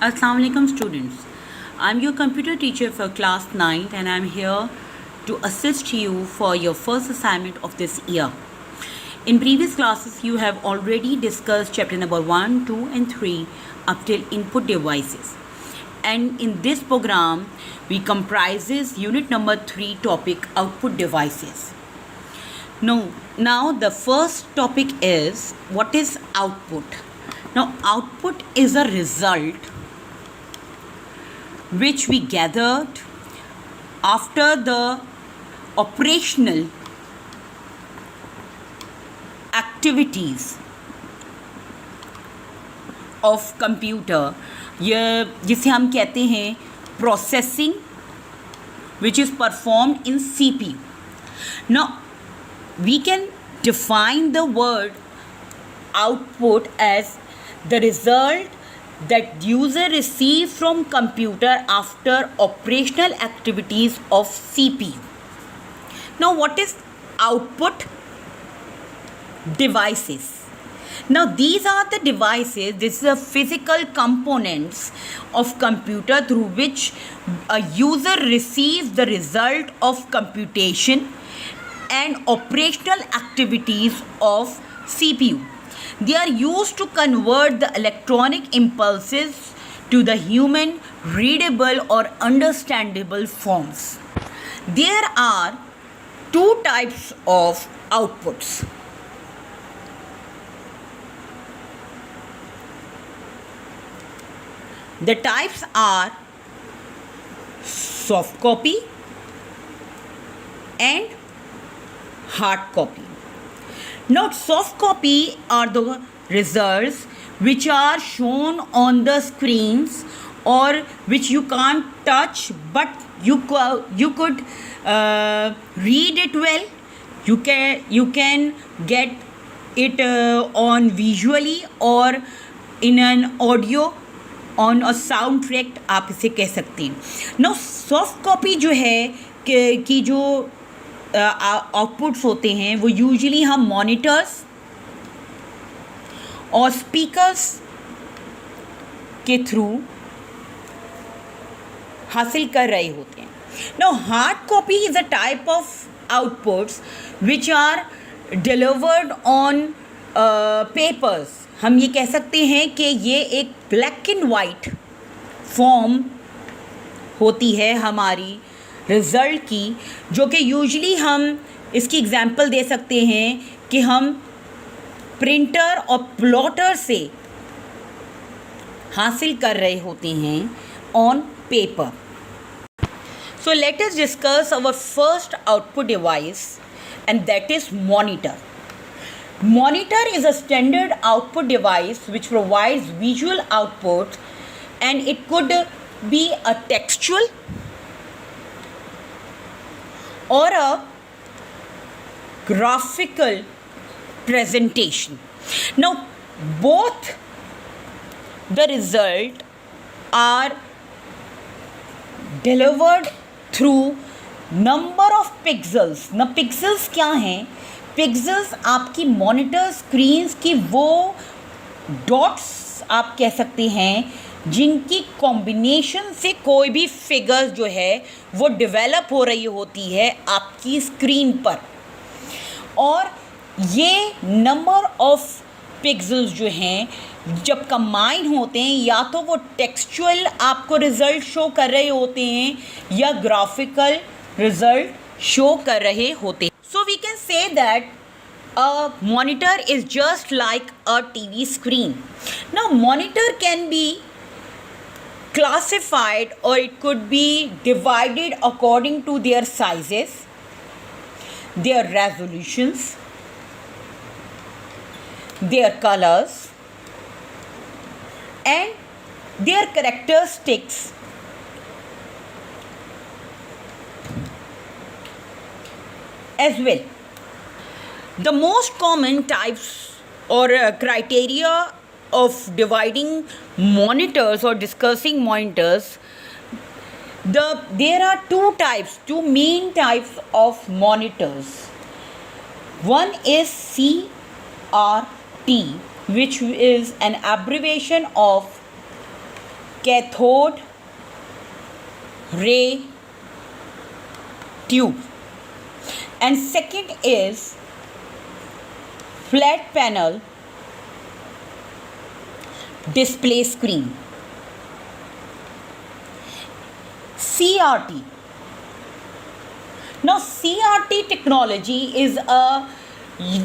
Assalamu alaikum students. I'm your computer teacher for class 9th and I'm here to assist you for your first assignment of this year. In previous classes you have already discussed chapter number 1, 2 and 3 up till input devices. And in this program we comprises unit number 3 topic output devices. Now the first topic is what is output. Now output is a result which we gathered after the operational activities of computer, ये जिसे हम कहते हैं processing, which is performed in CPU. Now we can define the word output as the result that user receives from computer after operational activities of CPU. Now what is output devices? Now these are the devices, this is the physical components of computer through which a user receives the result of computation and operational activities of CPU. They are used to convert the electronic impulses to the human readable or understandable forms. There are two types of outputs. The types are soft copy and hard copy. Now soft copy are the results which are shown on the screens or which you can't touch, but you could read it well. You can get it on visually or in an audio on a sound track, आप इसे कह सकते हैं. Now soft copy जो है कि जो outputs होते हैं वो यूजुअली हम मॉनिटर्स और स्पीकर्स के थ्रू हासिल कर रहे होते हैं. Now hard copy is a type of outputs which are delivered on papers. हम ये कह सकते हैं कि ये एक ब्लैक एंड वाइट फॉर्म होती है हमारी रिज़ल्ट की, जो कि यूजुअली हम इसकी एग्जांपल दे सकते हैं कि हम प्रिंटर और प्लॉटर से हासिल कर रहे होते हैं on paper. So let us discuss our first output device and that is monitor. Monitor is a standard output device which provides visual output, and it could be a textual or a graphical presentation. Now both the result are delivered through number of pixels. Now pixels क्या हैं? Pixels आपकी monitor screens की वो dots आप कह सकते हैं जिनकी कॉम्बिनेशन से कोई भी फिगर्स जो है वो डेवलप हो रही होती है आपकी स्क्रीन पर. और ये नंबर ऑफ पिक्सल्स जो हैं जब कंबाइन होते हैं या तो वो टेक्सचुअल आपको रिज़ल्ट शो कर रहे होते हैं या ग्राफिकल रिज़ल्ट शो कर रहे होते हैं. So we can say that a monitor is just like a TV screen. Now monitor can be classified or it could be divided according to their sizes, their resolutions, their colors and their characteristics. As well, the most common types or criteria of dividing monitors or discussing monitors, there are two main types of monitors. One is CRT, which is an abbreviation of cathode ray tube, and second is flat panel display screen. CRT. Now CRT technology is a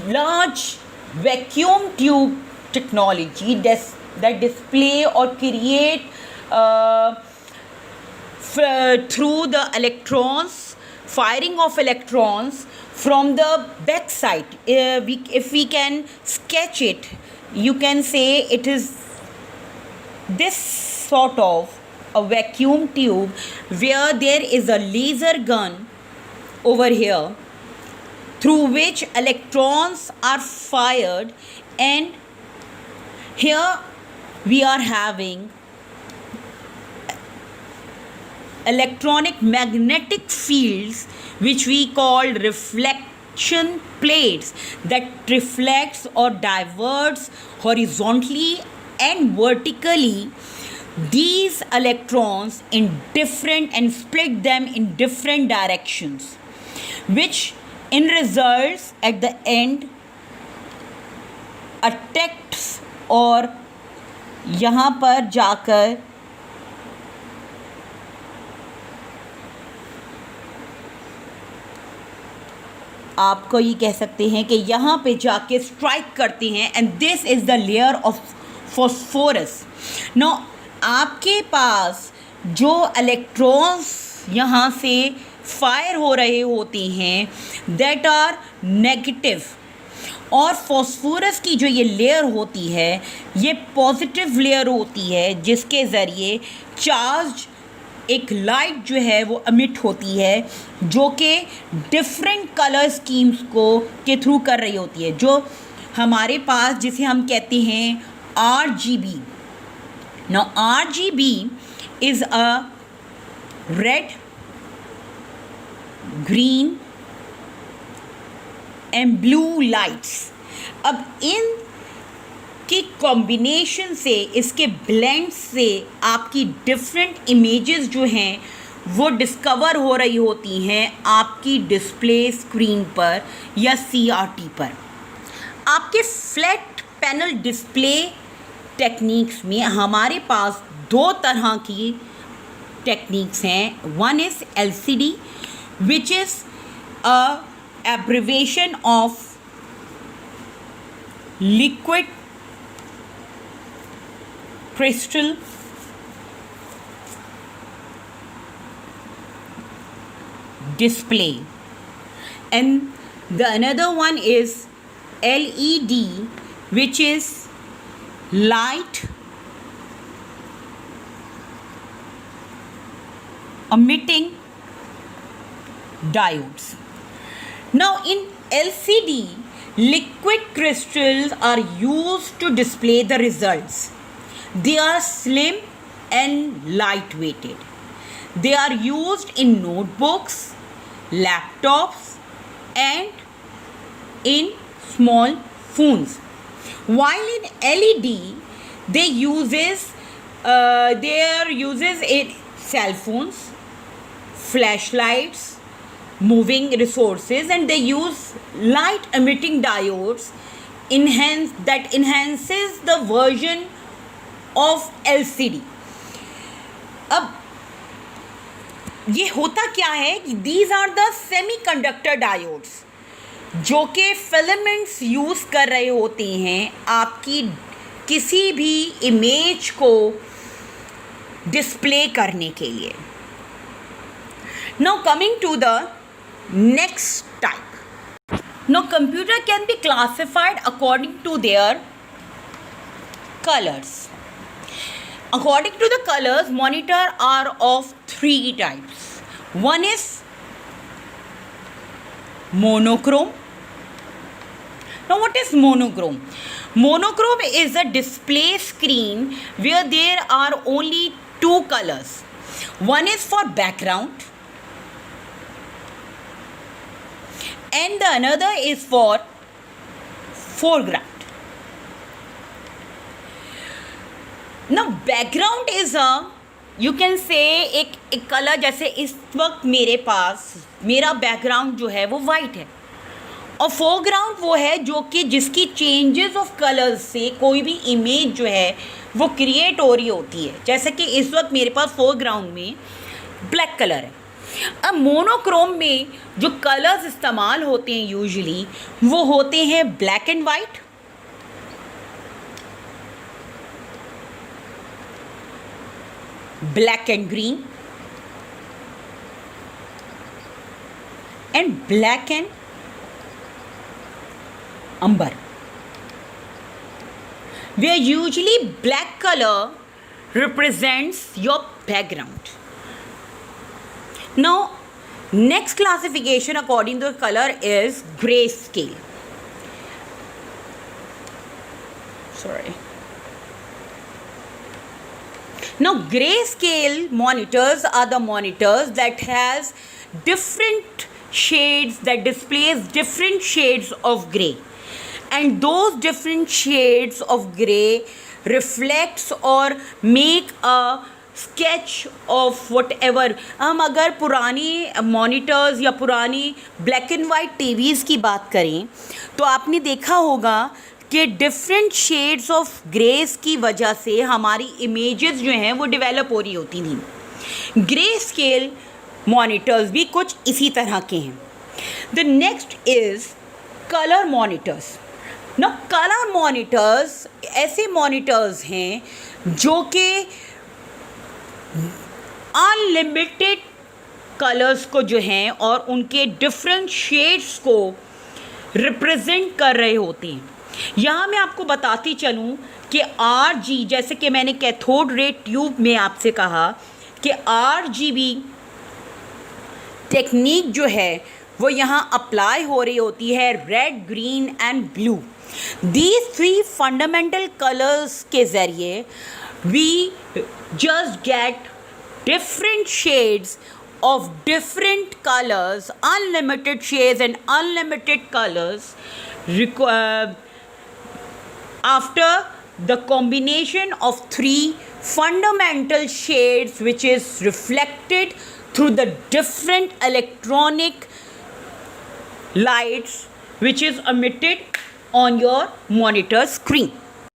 large vacuum tube technology that display or create through the electrons, firing of electrons from the back side. If we can sketch it, you can say it is this sort of a vacuum tube where there is a laser gun over here through which electrons are fired, and here we are having electronic magnetic fields which we call reflection plates that reflects or diverts horizontally and vertically these electrons in different and split them in different directions, which in results at the end attacks और यहाँ पर जाकर आपको ये कह सकते हैं कि यहाँ पे जाके स्ट्राइक करते हैं, and this is the layer of phosphorus. No आपके पास जो इलेक्ट्रॉन्स यहाँ से फायर हो रहे होते हैं दैट आर नेगेटिव, और फॉस्फोरस की जो ये लेयर होती है ये पॉजिटिव लेयर होती है जिसके ज़रिए चार्ज एक लाइट जो है वो अमिट होती है जो कि डिफरेंट कलर स्कीम्स को के थ्रू कर रही होती है, जो हमारे पास जिसे हम कहते हैं RGB. Now RGB is a red, green and blue lights. अब इन की कॉम्बिनेशन से, इसके ब्लेंड से आपकी डिफरेंट इमेजेस जो हैं वो डिस्कवर हो रही होती हैं आपकी डिस्प्ले स्क्रीन पर या CRT पर. आपके फ्लैट पैनल डिस्प्ले टेक्निक्स में हमारे पास दो तरह की टेक्निक्स हैं. One is LCD which is a abbreviation of liquid crystal display, and the another one is LED which is light emitting diodes. Now in LCD, liquid crystals are used to display the results. They are slim and light-weighted. They are used in notebooks, laptops, and in small phones. While in LED, they are uses in cell phones, flashlights, moving resources, and they use light-emitting diodes that enhances the version of LCD. अब ये होता क्या है कि these are the semiconductor diodes जो कि filaments use कर रहे होते हैं आपकी किसी भी इमेज को डिस्प्ले करने के लिए. Now coming to the next type. Now computer can be classified according to their colors. According to the colors, monitor are of three types. One is monochrome. Now what is monochrome? Monochrome is a display screen where there are only two colors. One is for background and the another is for foreground. ना background is a, you can say एक colour, जैसे इस वक्त मेरे पास मेरा background जो है वो वाइट है और फोरग्राउंड वो है जो कि जिसकी चेंजेस ऑफ कलर्स से कोई भी इमेज जो है वो क्रिएट हो रही होती है। जैसे कि इस वक्त मेरे पास फोरग्राउंड में ब्लैक कलर है। अब मोनोक्रोम में जो कलर्स इस्तेमाल होते हैं यूजुअली वो होते हैं black and white, black and green and black and amber, where usually black color represents your background. Now next classification according to the color is grayscale. Now grayscale monitors are the monitors that has different shades, that displays different shades of gray, and those different shades of gray reflects or make a sketch of whatever. हम अगर पुरानी monitors या पुरानी black and white TVs की बात करें तो आपने देखा होगा कि डिफरेंट शेड्स ऑफ ग्रेस की वजह से हमारी इमेजेस जो हैं वो डेवलप हो रही होती थी। ग्रे स्केल मॉनिटर्स भी कुछ इसी तरह के हैं। The next is colour monitors. ना कलर मॉनिटर्स ऐसे मॉनिटर्स हैं जो कि अनलिमिटेड कलर्स को जो हैं और उनके डिफरेंट शेड्स को रिप्रेजेंट कर रहे होते हैं। यहाँ मैं आपको बताती चलूँ कि RG, जैसे कि मैंने कैथोड रे ट्यूब में आपसे कहा कि RGB टेक्निक जो है वो यहाँ अप्लाई हो रही होती है, red, green and blue. These three fundamental colors के ज़रिए we just get different shades of different colors, unlimited shades and unlimited colors after the combination of three fundamental shades which is reflected through the different electronic lights which is emitted on your monitor screen.